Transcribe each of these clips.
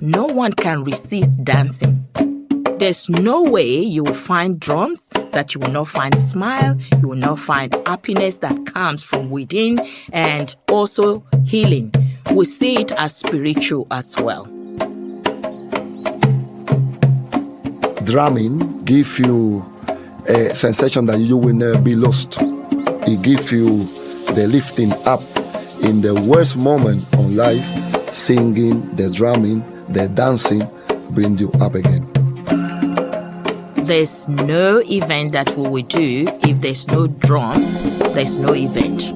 no one can resist dancing. There's no way you will find drums that you will not find smile, you will not find happiness that comes from within, and also healing. We see it as spiritual as well. Drumming gives you a sensation that you will never be lost. It gives you the lifting up in the worst moment of life. Singing, the drumming, the dancing bring you up again. There's no event that we will do if there's no drum, there's no event.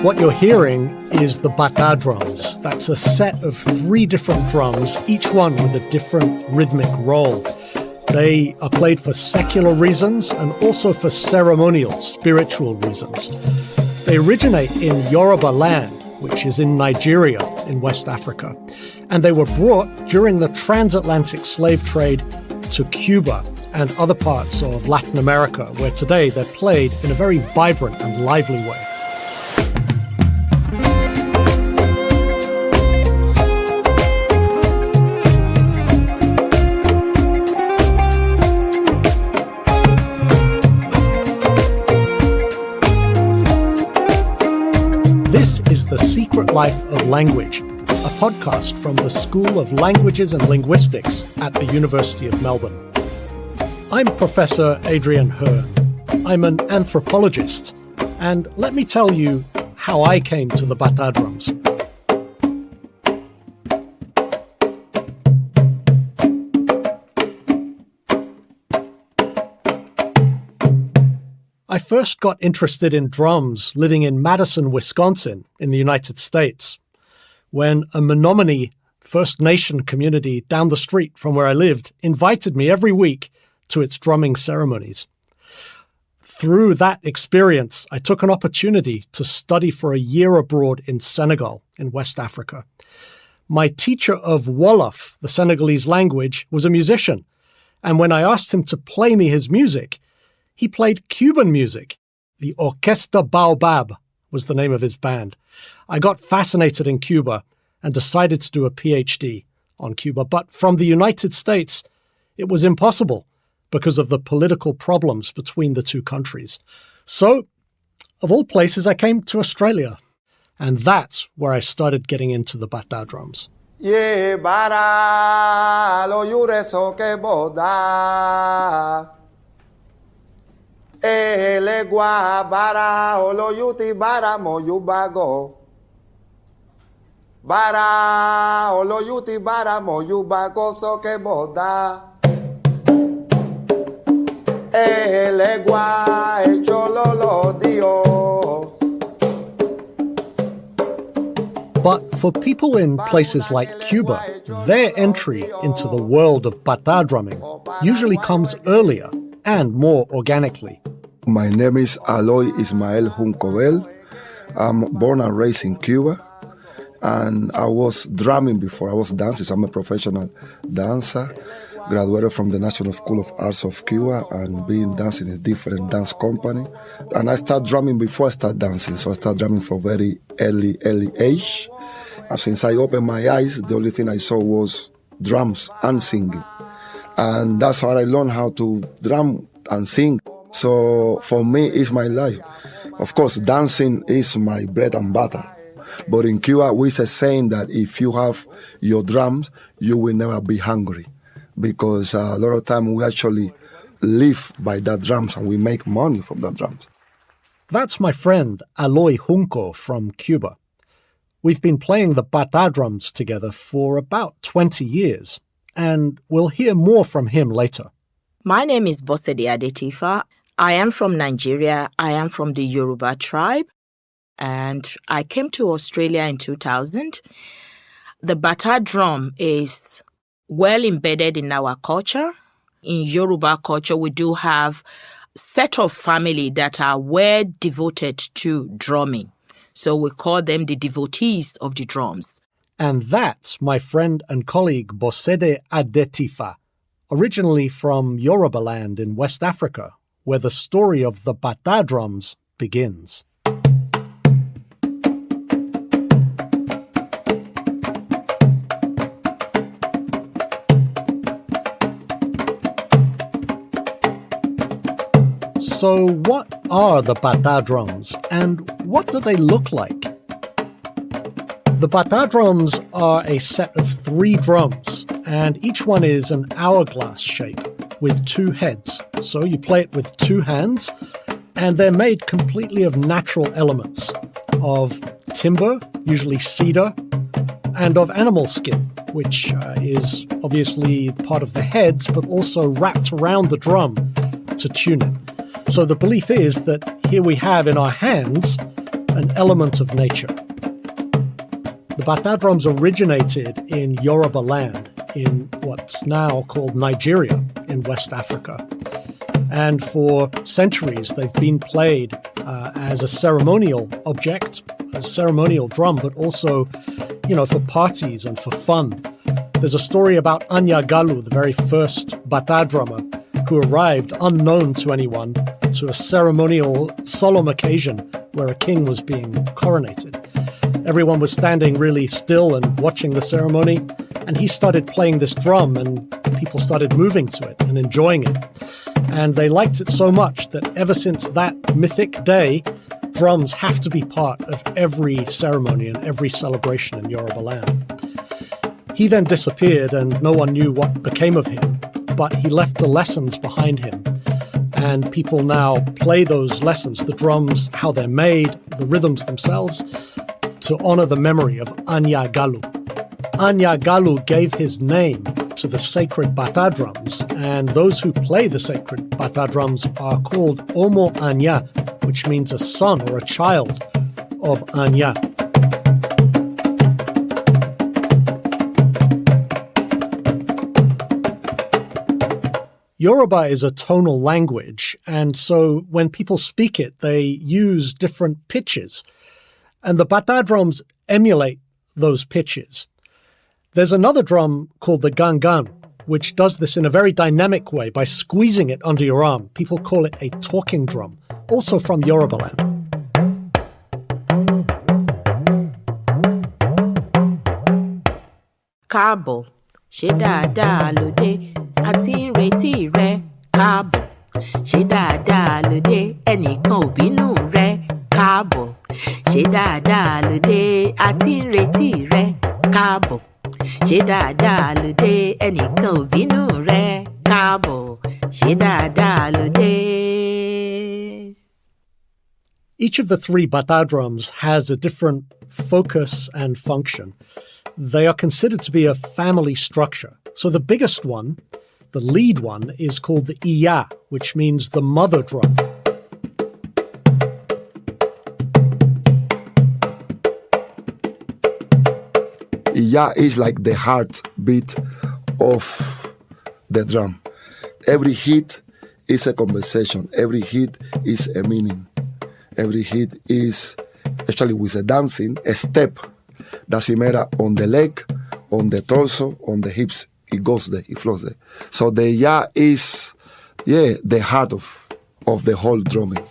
What you're hearing is the batá drums. That's a set of 3 different drums, each one with a different rhythmic role. They are played for secular reasons and also for ceremonial, spiritual reasons. They originate in Yorubaland, which is in Nigeria, in West Africa. And they were brought during the transatlantic slave trade to Cuba and other parts of Latin America, where today they're played in a very vibrant and lively way. This is The Secret Life of Language, a podcast from the School of Languages and Linguistics at the University of Melbourne. I'm Professor Adrian Hearn. I'm an anthropologist, and let me tell you how I came to the batá drums. I first got interested in drums living in Madison, Wisconsin, in the United States, when a Menominee First Nation community down the street from where I lived invited me every week to its drumming ceremonies. Through that experience, I took an opportunity to study for a year abroad in Senegal, in West Africa. My teacher of Wolof, the Senegalese language, was a musician, and when I asked him to play me his music, he played Cuban music. The Orquesta Baobab was the name of his band. I got fascinated in Cuba and decided to do a PhD on Cuba. But from the United States, it was impossible because of the political problems between the two countries. So, of all places, I came to Australia. And that's where I started getting into the batá drums. Yeah, bara lo yureso que boda. Elegua bara olo yuti bara moyubago. Bara olo yuti bara moyubago so que boda. Elegua echololo dio. But for people in places like Cuba, their entry into the world of batá drumming usually comes earlier and more organically. My name is Aloy Junco. I'm born and raised in Cuba, and I was drumming before I was dancing. So I'm a professional dancer, graduated from the National School of Arts of Cuba and been dancing in a different dance company. And I started drumming before I started dancing, so I started drumming from very early age. And since I opened my eyes, the only thing I saw was drums and singing. And that's how I learned how to drum and sing. So for me, it's my life. Of course, dancing is my bread and butter. But in Cuba, we say saying that if you have your drums, you will never be hungry. Because a lot of time we actually live by that drums and we make money from that drums. That's my friend Aloy Junco from Cuba. We've been playing the batá drums together for about 20 years, and we'll hear more from him later. My name is Bosede Adetifa. I am from Nigeria. I am from the Yoruba tribe, and I came to Australia in 2000. The batá drum is well embedded in our culture. In Yoruba culture, we do have set of family that are well devoted to drumming. So we call them the devotees of the drums. And that's my friend and colleague Bosede Adetifa, originally from Yorubaland in West Africa, where the story of the batá drums begins. So what are the batá drums and what do they look like? The batá drums are a set of 3 drums, and each one is an hourglass shape with 2 heads. So you play it with 2 hands, and they're made completely of natural elements, of timber, usually cedar, and of animal skin, which is obviously part of the heads, but also wrapped around the drum to tune it. So the belief is that here we have in our hands an element of nature. The batá drums originated in Yorubaland, in what's now called Nigeria, in West Africa. And for centuries, they've been played as a ceremonial object, as a ceremonial drum, but also, for parties and for fun. There's a story about Anyagalu, the very first batá drummer, who arrived unknown to anyone to a ceremonial, solemn occasion where a king was being coronated. Everyone was standing really still and watching the ceremony, and he started playing this drum, and people started moving to it and enjoying it. And they liked it so much that ever since that mythic day, drums have to be part of every ceremony and every celebration in Yorubaland. He then disappeared, and no one knew what became of him, but he left the lessons behind him. And people now play those lessons, the drums, how they're made, the rhythms themselves, to honor the memory of Anyagalu. Anyagalu gave his name to the sacred batá drums, and those who play the sacred batá drums are called Omo Anya, which means a son or a child of Anya. Yoruba is a tonal language, and so when people speak it, they use different pitches. And the batá drums emulate those pitches. There's another drum called the gangan, which does this in a very dynamic way by squeezing it under your arm. People call it a talking drum, also from Yorubaland. Káàbọ̀, ṣé dáadáa ló dé, a ti ń retí rẹ. Káàbọ̀, ṣé dáadáa ló dé, ẹnìkan ò bínú rẹ. Káàbọ̀, ṣé dáadáa ló dé, a ti ń retí rẹ. Káàbọ̀, ṣé dáadáa ló dé, ẹnìkan ò bínú rẹ. Káàbọ̀, ṣé dáadáa ló dé. Each of the 3 batá drums has a different focus and function. They are considered to be a family structure. So the biggest one, the lead one, is called the iya, which means the mother drum. Iya is like the heartbeat of the drum. Every hit is a conversation. Every hit is a meaning. Every hit is, especially with the dancing, a step. Doesn't matter on the leg, on the torso, on the hips. It goes there, it flows there. So the ya is, the heart of the whole drumming.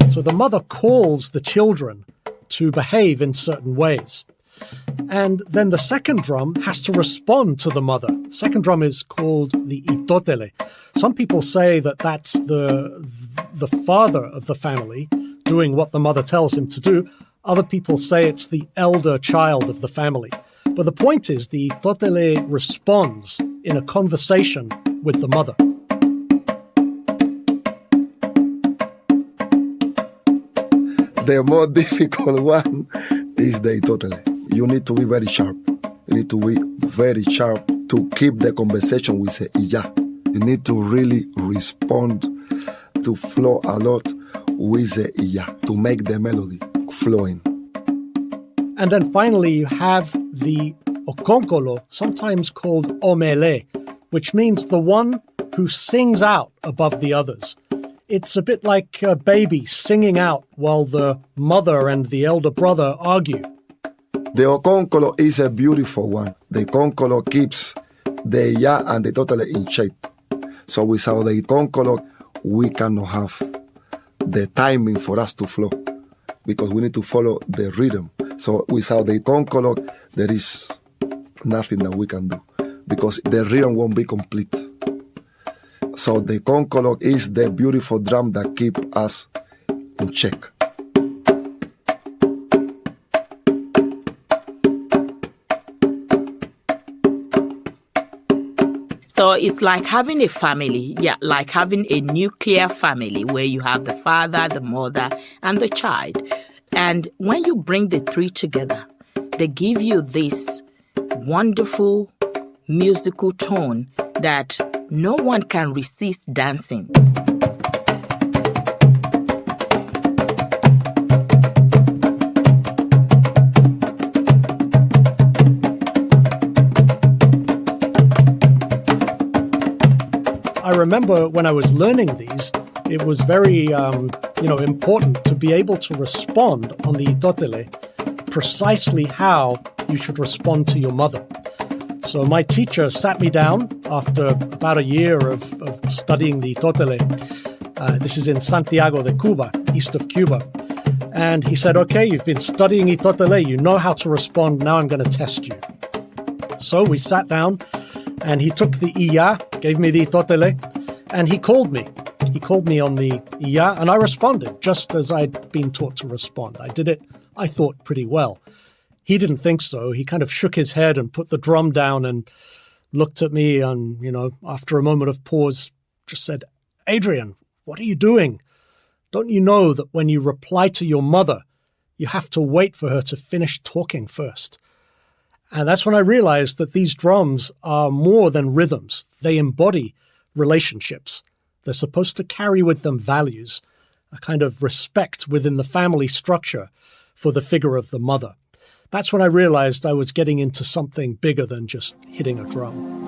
So the mother calls the children to behave in certain ways. And then the second drum has to respond to the mother. The second drum is called the itotele. Some people say that that's the father of the family doing what the mother tells him to do. Other people say it's the elder child of the family. But the point is the itotele responds in a conversation with the mother. The more difficult one is the itotele. You need to be very sharp. You need to be very sharp to keep the conversation with the iya. You need to really respond, to flow a lot with the iya, to make the melody flowing. And then finally you have the okonkolo, sometimes called omele, which means the one who sings out above the others. It's a bit like a baby singing out while the mother and the elder brother argue. The okonkolo is a beautiful one. The okonkolo keeps the ya and the totale in shape. So without the okonkolo, we cannot have the timing for us to flow because we need to follow the rhythm. So without the okonkolo, there is nothing that we can do because the rhythm won't be complete. So the okonkolo is the beautiful drum that keep us in check. So it's like having a family, like having a nuclear family where you have the father, the mother, and the child. And when you bring the three together, they give you this wonderful musical tone that no one can resist dancing. I remember when I was learning these, it was very, important to be able to respond on the itotele precisely how you should respond to your mother. So my teacher sat me down after about a year of studying the itotele. This is in Santiago de Cuba, east of Cuba. And he said, okay, you've been studying itotele, you know how to respond, now I'm going to test you. So we sat down and he took the iya, gave me the itotele, and he called me. He called me on the iya, and I responded just as I'd been taught to respond. I did it, I thought, pretty well. He didn't think so. He kind of shook his head and put the drum down and looked at me and, after a moment of pause, just said, Adrian, what are you doing? Don't you know that when you reply to your mother, you have to wait for her to finish talking first? And that's when I realized that these drums are more than rhythms. They embody relationships. They're supposed to carry with them values, a kind of respect within the family structure for the figure of the mother. That's when I realized I was getting into something bigger than just hitting a drum.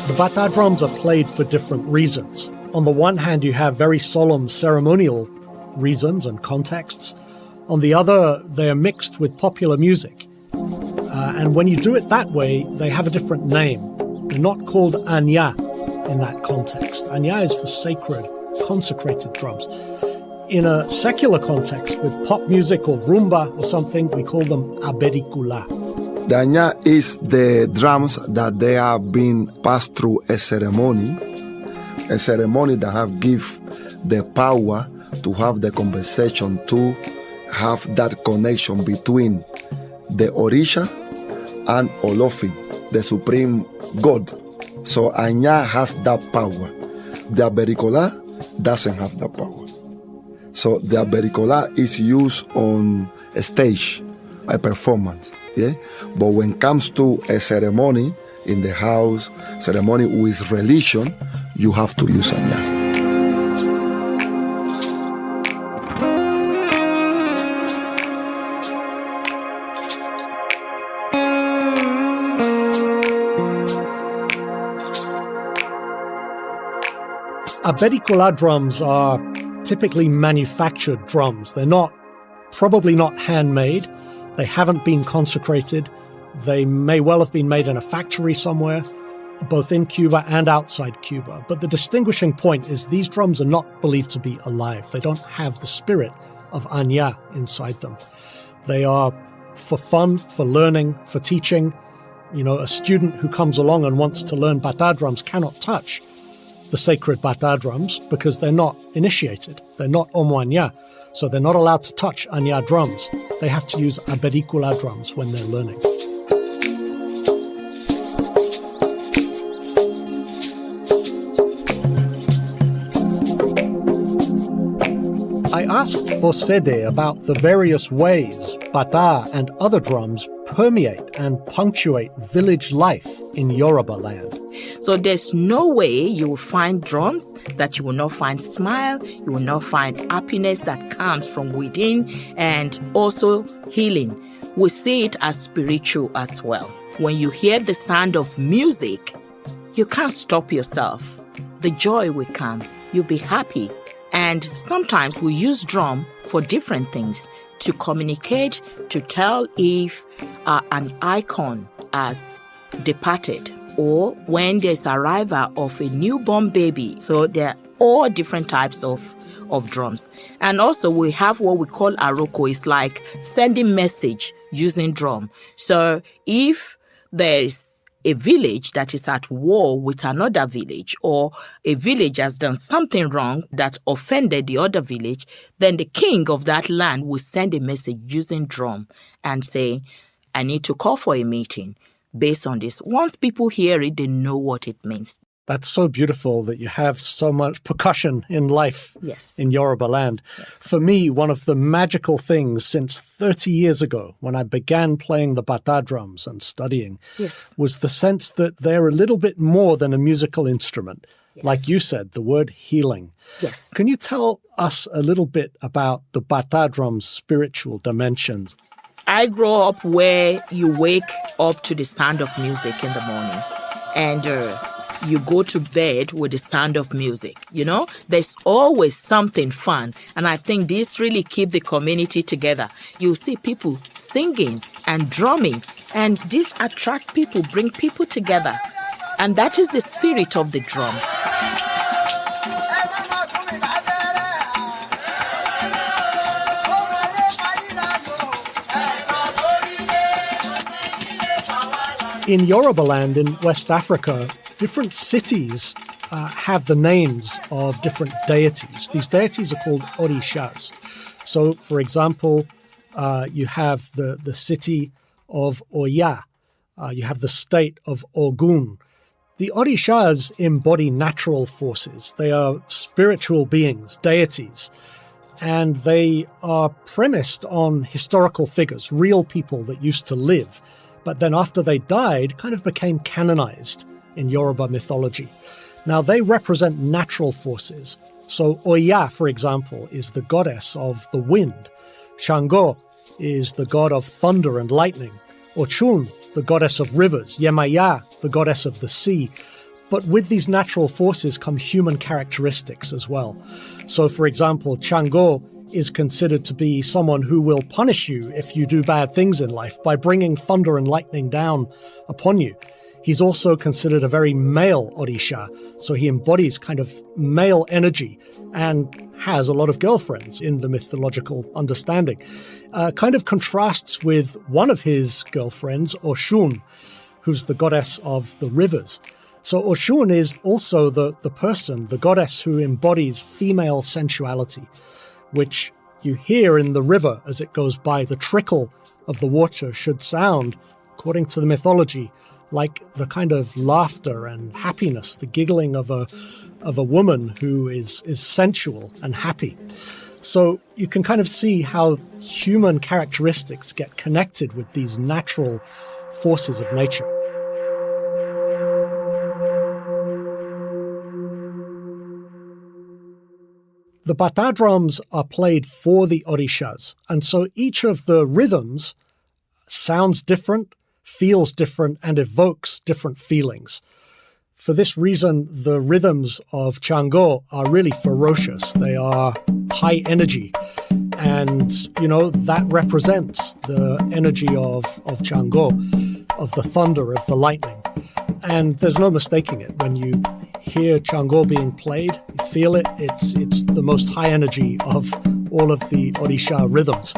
The batá drums are played for different reasons. On the one hand, you have very solemn ceremonial reasons and contexts. On the other, they are mixed with popular music. And when you do it that way, they have a different name. They're not called anya in that context. Anya is for sacred, consecrated drums. In a secular context, with pop music or rumba or something, we call them abericula. The anya is the drums that they have been passed through a ceremony that have give the power to have the conversation, to have that connection between the Orisha and Olofin, the supreme God. So Anya has that power. The Abericola doesn't have that power. So the Abericola is used on a stage, a performance. Yeah? But when it comes to a ceremony in the house, ceremony with religion, you have to use Anya. Abericula drums are typically manufactured drums. They're probably not handmade. They haven't been consecrated. They may well have been made in a factory somewhere, both in Cuba and outside Cuba. But the distinguishing point is these drums are not believed to be alive. They don't have the spirit of Anya inside them. They are for fun, for learning, for teaching. A student who comes along and wants to learn batá drums cannot touch the sacred batá drums because they're not initiated. They're not omo Anya, so they're not allowed to touch Anya drums. They have to use abericula drums when they're learning. I asked Bosede about the various ways batá and other drums permeate and punctuate village life in Yorubaland. So there's no way you will find drums that you will not find smile, you will not find happiness that comes from within, and also healing. We see it as spiritual as well. when you hear the sound of music, you can't stop yourself. The joy will come. You'll be happy. And sometimes we use drum for different things, to communicate, to tell if an icon has departed, or when there's arrival of a newborn baby. So there are all different types of drums. And also we have what we call aroko. It's like sending message using drum. So if there's a village that is at war with another village, or a village has done something wrong that offended the other village, then the king of that land will send a message using drum and say, I need to call for a meeting based on this. Once people hear it, they know what it means. That's so beautiful that you have so much percussion in life in Yorubaland. Yes. For me, one of the magical things since 30 years ago, when I began playing the batá drums and studying, was the sense that they're a little bit more than a musical instrument. Yes. Like you said, the word healing. Yes. Can you tell us a little bit about the batá drum's spiritual dimensions? I grew up where you wake up to the sound of music in the morning, and you go to bed with the sound of music. You know, there's always something fun. And I think this really keeps the community together. You see people singing and drumming, and this attract people, bring people together. And that is the spirit of the drum. In Yorubaland in West Africa, different cities have the names of different deities. These deities are called orishas. So, for example, you have the city of Oya. You have the state of Ogun. The orishas embody natural forces. They are spiritual beings, deities. And they are premised on historical figures, real people that used to live, but then after they died, kind of became canonized in Yoruba mythology. Now, they represent natural forces. So Oya, for example, is the goddess of the wind. Shango is the god of thunder and lightning. Ochun, the goddess of rivers. Yemaya, the goddess of the sea. But with these natural forces come human characteristics as well. So, for example, Chango is considered to be someone who will punish you if you do bad things in life by bringing thunder and lightning down upon you. He's also considered a very male Orisha, so he embodies kind of male energy and has a lot of girlfriends in the mythological understanding. Kind of contrasts with one of his girlfriends, Oshun, who's the goddess of the rivers. So Oshun is also the person, the goddess who embodies female sensuality, which you hear in the river as it goes by. The trickle of the water should sound, according to the mythology, like the kind of laughter and happiness, the giggling of a woman who is sensual and happy. So you can kind of see how human characteristics get connected with these natural forces of nature. The batá drums are played for the orishas, and so each of the rhythms sounds different, feels different, and evokes different feelings. For this reason, the rhythms of Chango are really ferocious. They are high energy, and, that represents the energy of Chango, of the thunder, of the lightning. And there's no mistaking it. When you hear Chango being played, you feel it. It's the most high energy of all of the Orisha rhythms.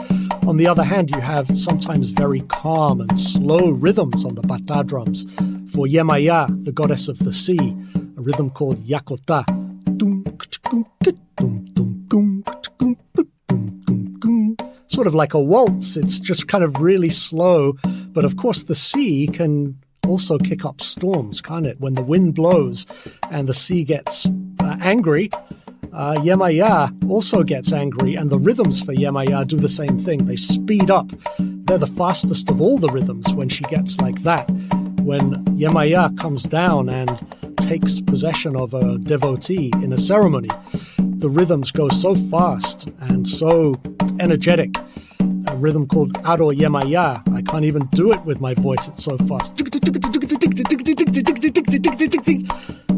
On the other hand, you have sometimes very calm and slow rhythms on the batá drums. For Yemaya, the goddess of the sea, a rhythm called Yakota. Sort of like a waltz. It's just kind of really slow. But of course, the sea can also kick up storms, can't it? When the wind blows and the sea gets angry, Yemaya also gets angry, and the rhythms for Yemaya do the same thing. They speed up. They're the fastest of all the rhythms when she gets like that. When Yemaya comes down and takes possession of a devotee in a ceremony, the rhythms go so fast and so energetic. A rhythm called Aro Yemaya, I can't even do it with my voice. It's so fast.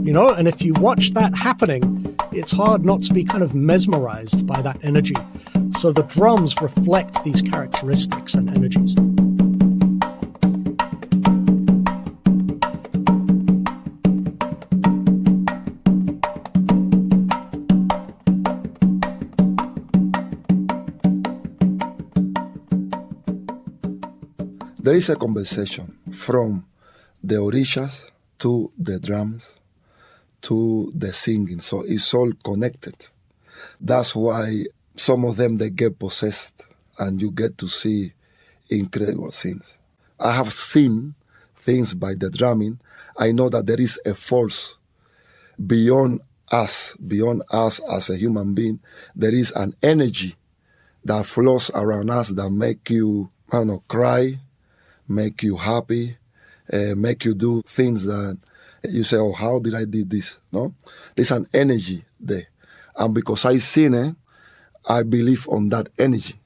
You know, and if you watch that happening, it's hard not to be kind of mesmerized by that energy. So the drums reflect these characteristics and energies. There is a conversation from the orishas to the drums to the singing, so it's all connected. That's why some of them, they get possessed and you get to see incredible things. I have seen things by the drumming. I know that there is a force beyond us as a human being. There is an energy that flows around us that make you, I don't know, cry, make you happy, make you do things that you say, oh, how did I do this? No? There's an energy there. And because I seen it, I believe on that energy.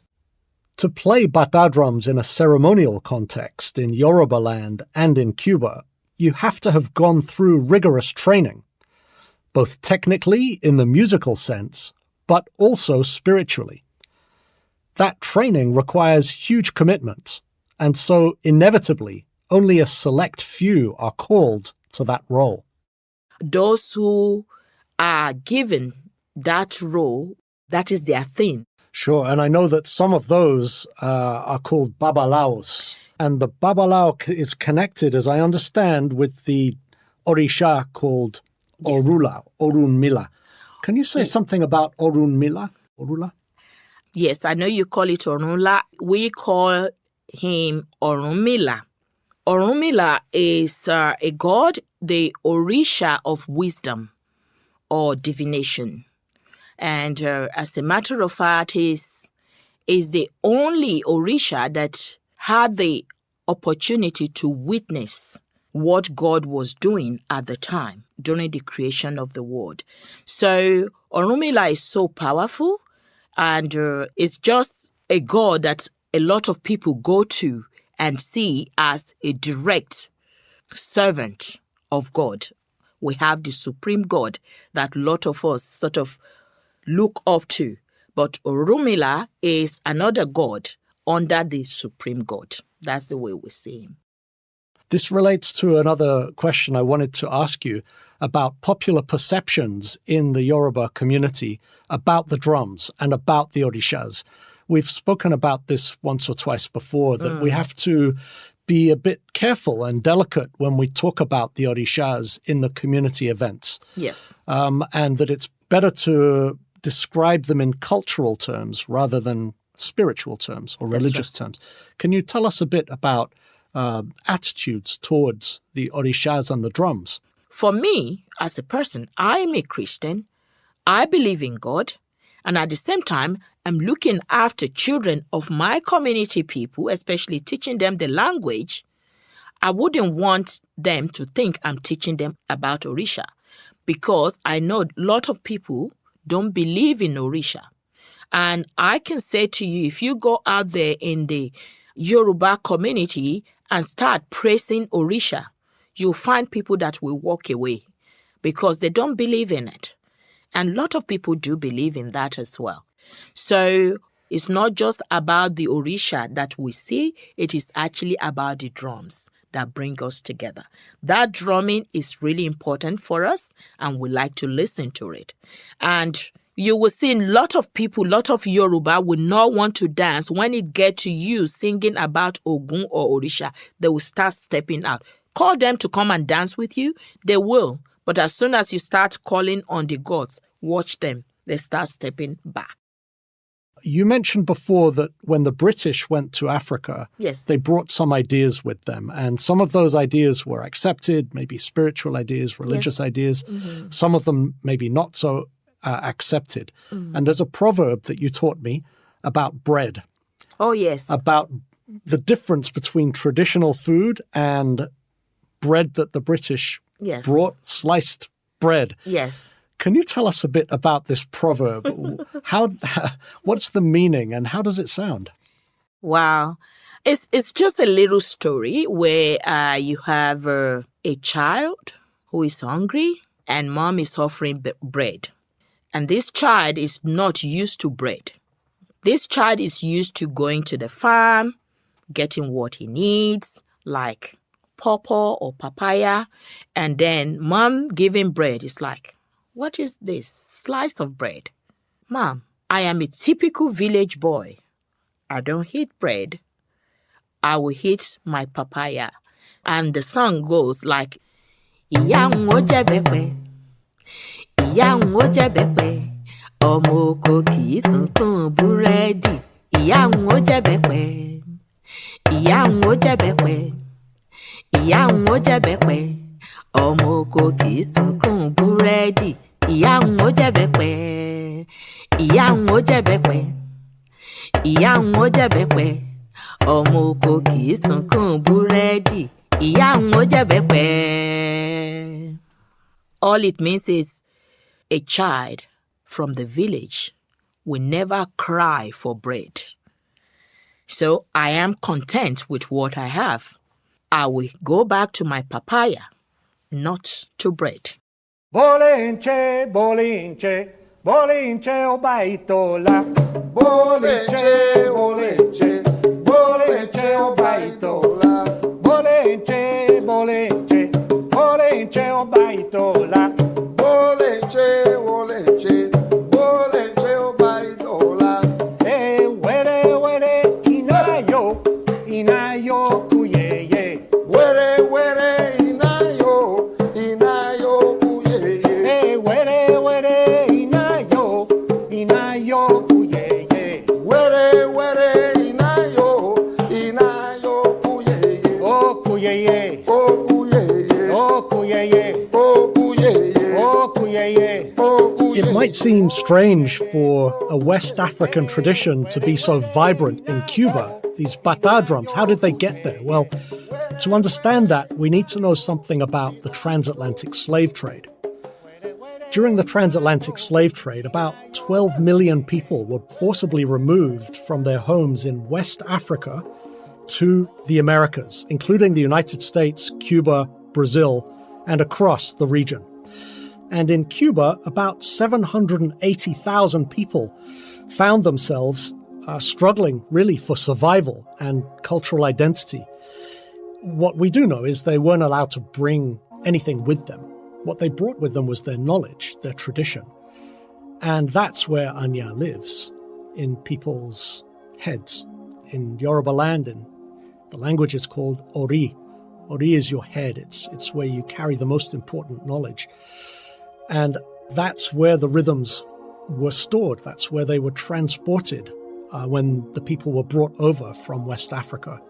To play batá drums in a ceremonial context in Yorubaland and in Cuba, you have to have gone through rigorous training, both technically in the musical sense, but also spiritually. That training requires huge commitment, and so inevitably only a select few are called to that role. Those who are given that role, that is their thing. Sure, and I know that some of those are called babalaos. And the babalao is connected, as I understand, with the orisha called Orula, Orunmila. Can you say something about Orunmila? Orula? Yes, I know you call it Orunla. We call him Orunmila. Orunmila is a god, the orisha of wisdom or divination. And as a matter of fact, is the only orisha that had the opportunity to witness what God was doing at the time during the creation of the world. So Orunmila is so powerful, and it's just a god that a lot of people go to and see as a direct servant of God. We have the supreme God that a lot of us sort of look up to. But Orunmila is another god under the supreme God. That's the way we see him. This relates to another question I wanted to ask you about popular perceptions in the Yoruba community about the drums and about the orishas. We've spoken about this once or twice before, that we have to be a bit careful and delicate when we talk about the orishas in the community events. Yes. And that it's better to describe them in cultural terms rather than spiritual terms or religious terms. Can you tell us a bit about attitudes towards the orishas and the drums? For me, as a person, I am a Christian. I believe in God. And at the same time, I'm looking after children of my community people, especially teaching them the language. I wouldn't want them to think I'm teaching them about Orisha, because I know a lot of people don't believe in Orisha. And I can say to you, if you go out there in the Yoruba community and start praising Orisha, you'll find people that will walk away because they don't believe in it. And a lot of people do believe in that as well. So it's not just about the Orisha that we see, it is actually about the drums that bring us together. That drumming is really important for us, and we like to listen to it. And you will see a lot of people, a lot of Yoruba will not want to dance. When it gets to you singing about Ogun or Orisha, they will start stepping out. Call them to come and dance with you, they will. But as soon as you start calling on the gods, watch them, they start stepping back. You mentioned before that when the British went to Africa, Yes. they brought some ideas with them. And some of those ideas were accepted, maybe spiritual ideas, religious ideas. Mm-hmm. Some of them maybe not so accepted. Mm-hmm. And there's a proverb that you taught me about bread. Oh, yes. About the difference between traditional food and bread that the British brought, sliced bread. Yes. Can you tell us a bit about this proverb? What's the meaning and how does it sound? Wow. It's just a little story where you have a child who is hungry and mom is offering bread. And this child is not used to bread. This child is used to going to the farm, getting what he needs, like pawpaw or papaya, and then mom giving bread. It's like, what is this? Slice of bread. Mom, I am a typical village boy. I don't eat bread. I will eat my papaya. And the song goes like, Ìyá ń ó jẹ bẹ́pẹ, ìyá ń ó jẹ bẹ́pẹ, ọmọ oko kì í sunkún búrẹ́dì. Ìyá ń ó jẹ bẹ́pẹ, ìyá ń ó jẹ bẹ́pẹ, ìyá ń ó jẹ bẹ́pẹ, ọmọ oko kì í sunkún búrẹ́dì. Ìyá ń ó jẹ bẹ́pẹ, ìyá ń ó jẹ bẹ́pẹ, ìyá ń ó jẹ bẹ́pẹ, ọmọ oko kì í sunkún búrẹ́dì. Ìyá ń ó jẹ bẹ́pẹ. All it means is a child from the village will never cry for bread. So I am content with what I have. I will go back to my papaya, not to bread. Bolinche, bolinche, bolinche o baitola. Bolinche, bolinche, bolinche o baitola. Bolinche, bolinche, bolinche o baitola. Bolinche, bolinche, bolinche o baitola. Were, were, inayo, inayo kuyeye. Were, were, inayo, inayo kuyeye. Were, were, inayo, inayo kuyeye. Were, were, inayo, inayo kuyeye. Oh kuyeye, Oh kuyeye, oh kuyeye, oh kuyeye, oh kuyeye. oh kuyeye. It might seem strange for a West African tradition to be so vibrant in Cuba. These batá drums, how did they get there? Well, to understand that, we need to know something about the transatlantic slave trade. During the transatlantic slave trade, about 12 million people were forcibly removed from their homes in West Africa to the Americas, including the United States, Cuba, Brazil, and across the region. And in Cuba, about 780,000 people found themselves struggling really for survival and cultural identity. What we do know is they weren't allowed to bring anything with them. What they brought with them was their knowledge, their tradition. And that's where Anya lives, in people's heads. In Yorubaland, and the language is called Ori. Ori is your head. It's where you carry the most important knowledge. And that's where the rhythms were stored. That's where they were transported when the people were brought over from West Africa.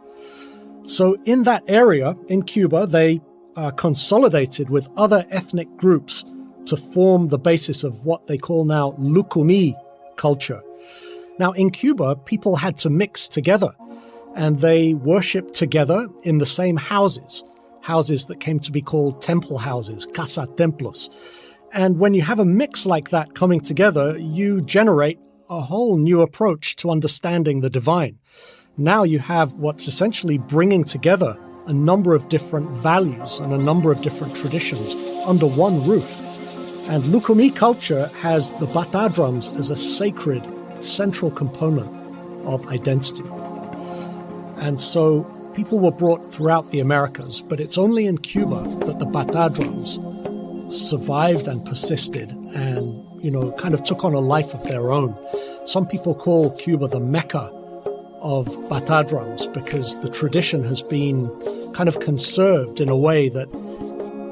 So in that area, in Cuba, they consolidated with other ethnic groups to form the basis of what they call now Lukumi culture. Now, in Cuba, people had to mix together, and they worshipped together in the same houses that came to be called temple houses, casa templos. And when you have a mix like that coming together, you generate a whole new approach to understanding the divine. Now you have what's essentially bringing together a number of different values and a number of different traditions under one roof. And Lukumi culture has the batá drums as a sacred, central component of identity. And so people were brought throughout the Americas, but it's only in Cuba that the batá drums survived and persisted and, kind of took on a life of their own. Some people call Cuba the Mecca of batá drums because the tradition has been kind of conserved in a way that,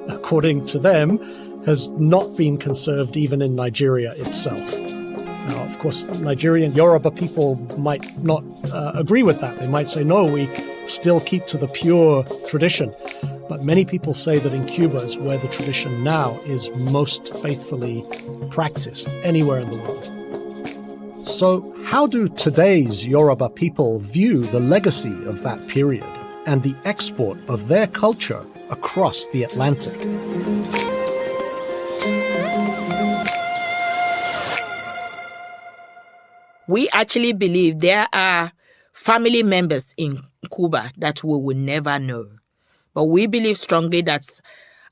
according to them, has not been conserved even in Nigeria itself. Now, of course, Nigerian Yoruba people might not agree with that. They might say, no, we still keep to the pure tradition. But many people say that in Cuba is where the tradition now is most faithfully practiced anywhere in the world. So how do today's Yoruba people view the legacy of that period and the export of their culture across the Atlantic? We actually believe there are family members in Cuba that we will never know. But we believe strongly that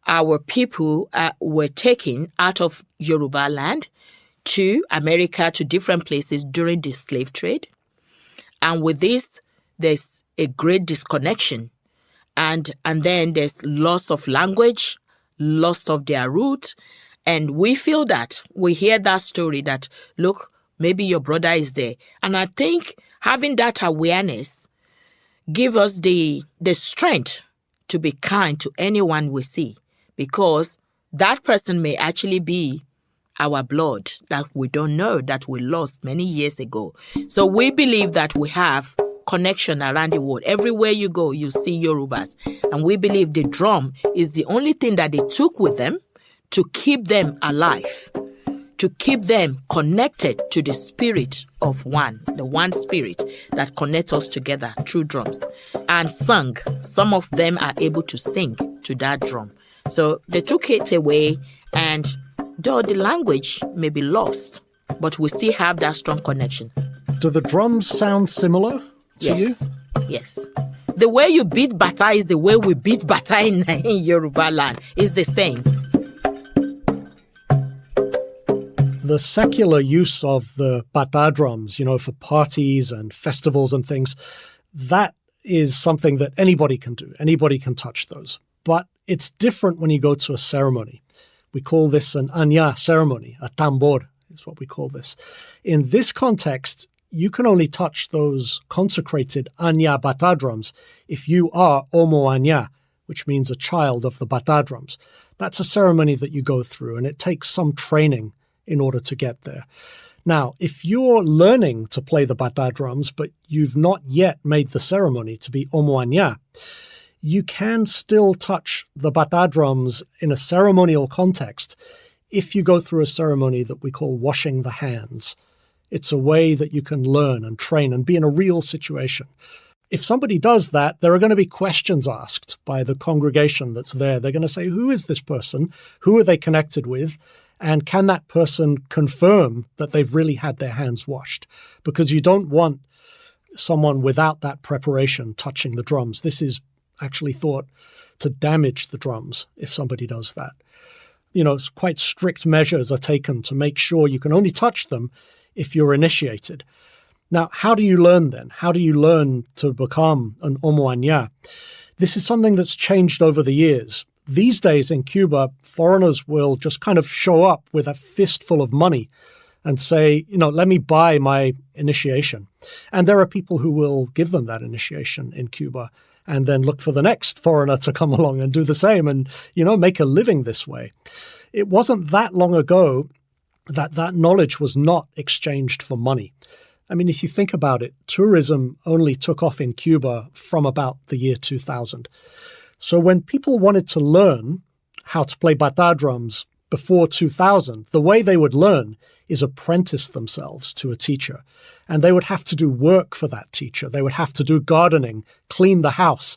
our people were taken out of Yorubaland to America, to different places during the slave trade. And with this, there's a great disconnection. And then there's loss of language, loss of their roots. And we feel that, we hear that story that, look, maybe your brother is there. And I think having that awareness give us the strength to be kind to anyone we see, because that person may actually be our blood that we don't know, that we lost many years ago. So we believe that we have connection around the world. Everywhere you go, you see Yorubas. And we believe the drum is the only thing that they took with them to keep them alive, to keep them connected to the spirit of one, the one spirit that connects us together through drums. And sung, some of them are able to sing to that drum. So they took it away, and though the language may be lost, but we still have that strong connection. Do the drums sound similar to you? Yes. The way you beat bata is the way we beat bata in Yorubaland. It's the same. The secular use of the batá drums, for parties and festivals and things, that is something that anybody can do. Anybody can touch those. But it's different when you go to a ceremony. We call this an anya ceremony, a tambor is what we call this. In this context, you can only touch those consecrated anya batá drums if you are omo anya, which means a child of the batá drums. That's a ceremony that you go through, and it takes some training in order to get there. Now, if you're learning to play the batá drums, but you've not yet made the ceremony to be omo anya, you can still touch the batá drums in a ceremonial context if you go through a ceremony that we call washing the hands. It's a way that you can learn and train and be in a real situation. If somebody does that, there are going to be questions asked by the congregation that's there. They're going to say, who is this person? Who are they connected with? And can that person confirm that they've really had their hands washed? Because you don't want someone without that preparation touching the drums. This is actually thought to damage the drums if somebody does that. Quite strict measures are taken to make sure you can only touch them if you're initiated. Now, how do you learn then? How do you learn to become an omo anya? This is something that's changed over the years. These days in Cuba, foreigners will just kind of show up with a fistful of money and say, let me buy my initiation. And there are people who will give them that initiation in Cuba and then look for the next foreigner to come along and do the same and, make a living this way. It wasn't that long ago that knowledge was not exchanged for money. I mean, if you think about it, tourism only took off in Cuba from about the year 2000. So when people wanted to learn how to play batá drums before 2000, the way they would learn is apprentice themselves to a teacher. And they would have to do work for that teacher. They would have to do gardening, clean the house,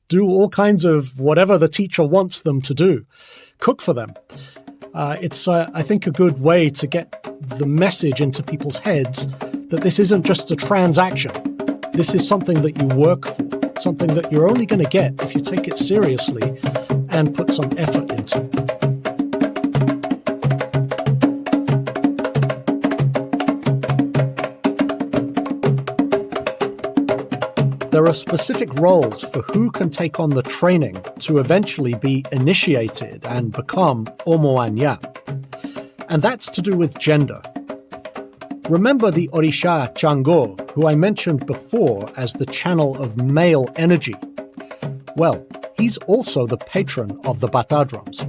do all kinds of whatever the teacher wants them to do, cook for them. It's, I think, a good way to get the message into people's heads that this isn't just a transaction. This is something that you work for, something that you're only going to get if you take it seriously and put some effort into. There are specific roles for who can take on the training to eventually be initiated and become omo anya. And that's to do with gender. Remember the Orisha Chango, who I mentioned before as the channel of male energy? Well, he's also the patron of the batá drums.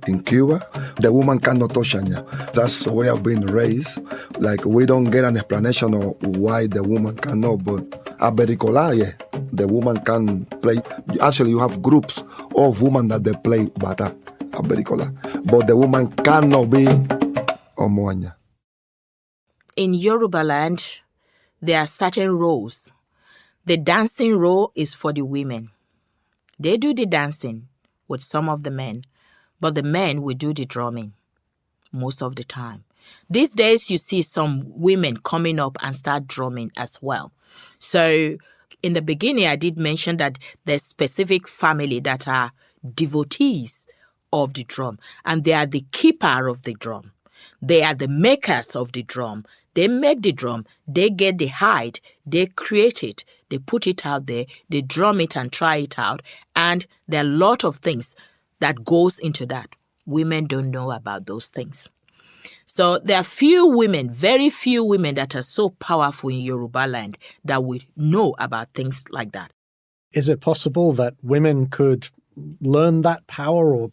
In Cuba, the woman cannot touch anya. That's the way I've been raised. Like, we don't get an explanation of why the woman cannot, but at Bericola, yeah, the woman can play. Actually, you have groups of women that they play batá at Bericola, but the woman cannot be omo anya. In Yorubaland, there are certain roles. The dancing role is for the women. They do the dancing with some of the men, but the men will do the drumming most of the time. These days, you see some women coming up and start drumming as well. So In the beginning, I did mention that there's specific family that are devotees of the drum, and they are the keeper of the drum. They are the makers of the drum. They make the drum, they get the hide, they create it, they put it out there, they drum it and try it out, and there are a lot of things that goes into that. Women don't know about those things. So there are few women, very few women that are so powerful in Yorubaland that we know about things like that. Is it possible that women could learn that power or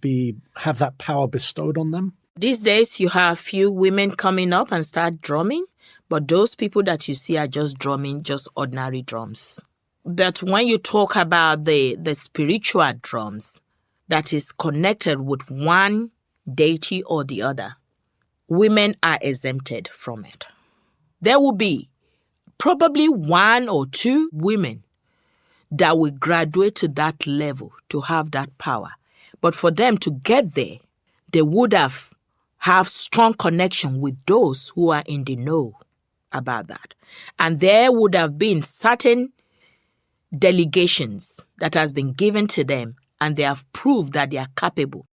have that power bestowed on them? These days, you have few women coming up and start drumming, but those people that you see are just drumming, just ordinary drums. But when you talk about the spiritual drums that is connected with one deity or the other, women are exempted from it. There will be probably 1 or 2 women that will graduate to that level to have that power. But for them to get there, they would have strong connection with those who are in the know about that. And there would have been certain delegations that has been given to them, and they have proved that they are capable.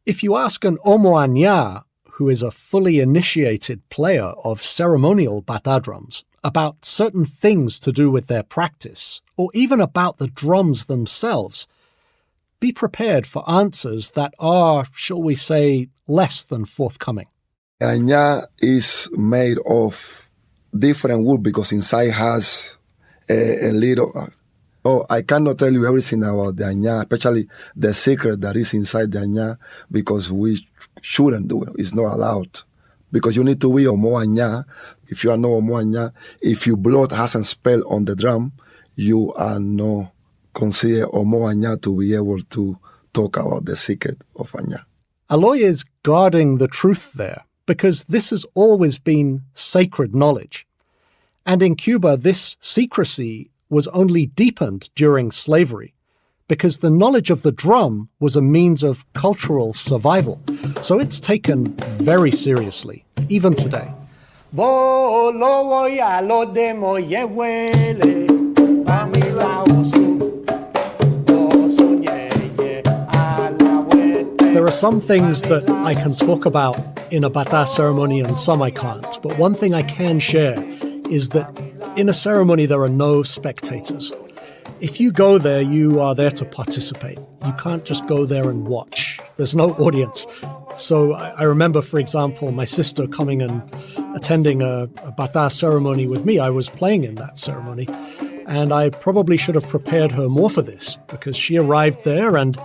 If you ask an Omoanya, who is a fully initiated player of ceremonial batá drums, about certain things to do with their practice, or even about the drums themselves, be prepared for answers that are, shall we say, less than forthcoming. Anya is made of different wood because inside has a little... I cannot tell you everything about the Anya, especially the secret that is inside the Anya, because we shouldn't do it. It's not allowed. Because you need to be Omo Anya. If you are no Omo Anya, if your blood hasn't spelled on the drum, you are not considered Omo Anya to be able to talk about the secret of Anya. Aloy is guarding the truth there, because this has always been sacred knowledge. And in Cuba, this secrecy was only deepened during slavery, because the knowledge of the drum was a means of cultural survival. So it's taken very seriously, even today. There are some things that I can talk about in a batá ceremony and some I can't. But one thing I can share is that in a ceremony there are no spectators. If you go there, you are there to participate. You can't just go there and watch. There's no audience. So I remember, for example, my sister coming and attending a batá ceremony with me. I was playing in that ceremony. And I probably should have prepared her more for this, because she arrived there and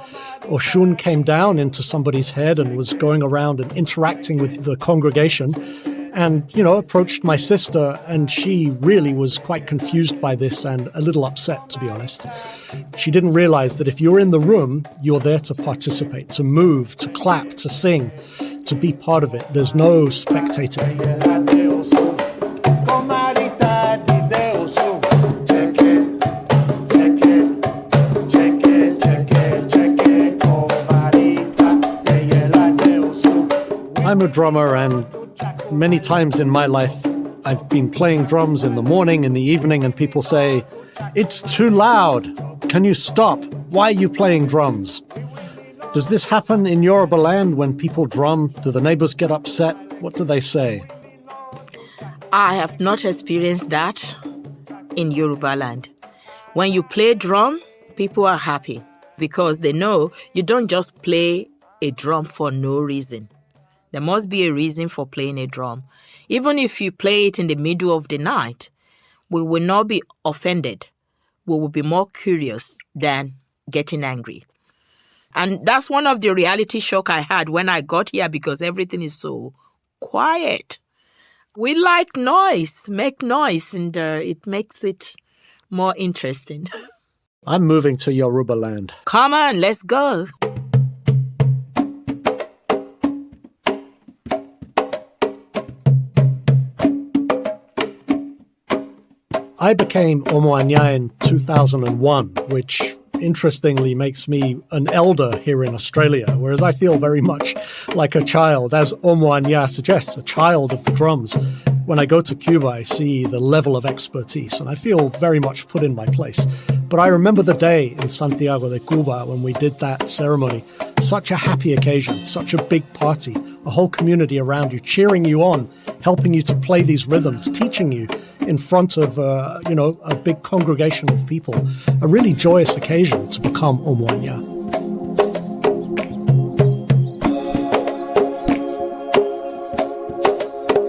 Oshun came down into somebody's head and was going around and interacting with the congregation. And, approached my sister, and she really was quite confused by this and a little upset, to be honest. She didn't realize that if you're in the room, you're there to participate, to move, to clap, to sing, to be part of it. There's no spectator. I'm a drummer, and many times in my life, I've been playing drums in the morning, in the evening, and people say, "It's too loud. Can you stop? Why are you playing drums?" Does this happen in Yorubaland when people drum? Do the neighbors get upset? What do they say? I have not experienced that in Yorubaland. When you play drum, people are happy because they know you don't just play a drum for no reason. There must be a reason for playing a drum. Even if you play it in the middle of the night, we will not be offended. We will be more curious than getting angry. And that's one of the reality shock I had when I got here, because everything is so quiet. We like noise, make noise, and it makes it more interesting. I'm moving to Yorubaland. Come on, let's go. I became Omoanya in 2001, which interestingly makes me an elder here in Australia, whereas I feel very much like a child, as Omoanya suggests, a child of the drums. When I go to Cuba, I see the level of expertise, and I feel very much put in my place. But I remember the day in Santiago de Cuba when we did that ceremony. Such a happy occasion, such a big party, a whole community around you, cheering you on, helping you to play these rhythms, teaching you in front of, a big congregation of people. A really joyous occasion to become Omoanya.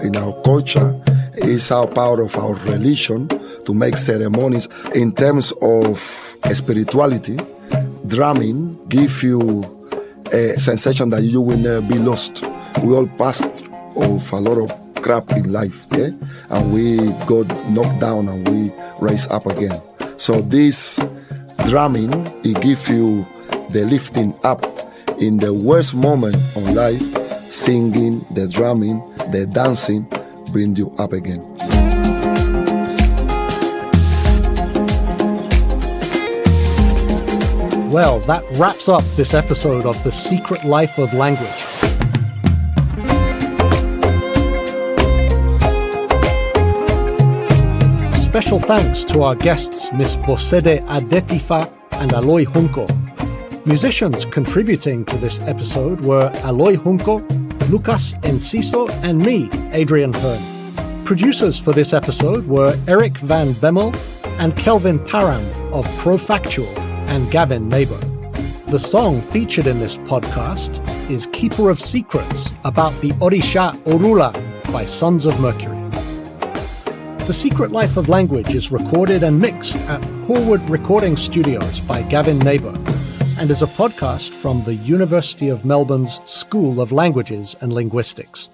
In our culture, it's our part of our religion to make ceremonies. In terms of spirituality, drumming gives you a sensation that you will never be lost. We all passed of a lot of crap in life, yeah? And we got knocked down and we rise up again. So this drumming, it gives you the lifting up in the worst moment of life. Singing, the drumming, the dancing bring you up again. Well, that wraps up this episode of The Secret Life of Language. Special thanks to our guests, Miss Bosede Adetifa and Aloy Junco. Musicians contributing to this episode were Aloy Junco, Lucas Enciso, and me, Adrian Hearn. Producers for this episode were Eric Van Bemmel and Kelvin Parham of Profactual and Gavin Neighbor. The song featured in this podcast is Keeper of Secrets, about the Orisha Orula by Suns of Mercury. The Secret Life of Language is recorded and mixed at Horwood Recording Studios by Gavin Neighbor, and is a podcast from the University of Melbourne's School of Languages and Linguistics.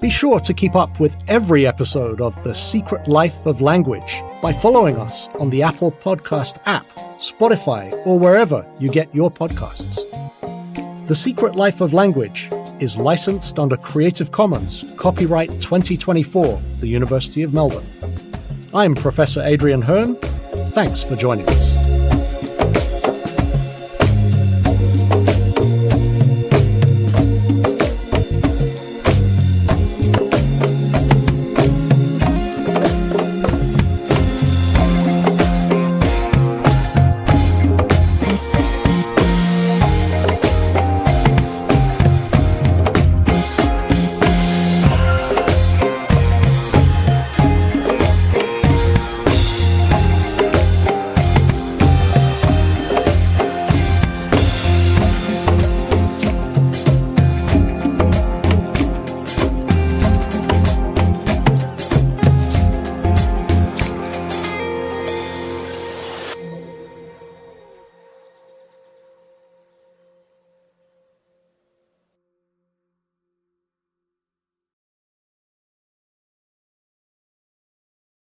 Be sure to keep up with every episode of The Secret Life of Language by following us on the Apple Podcast app, Spotify, or wherever you get your podcasts. The Secret Life of Language is licensed under Creative Commons, copyright 2024, the University of Melbourne. I'm Professor Adrian Hearn. Thanks for joining us.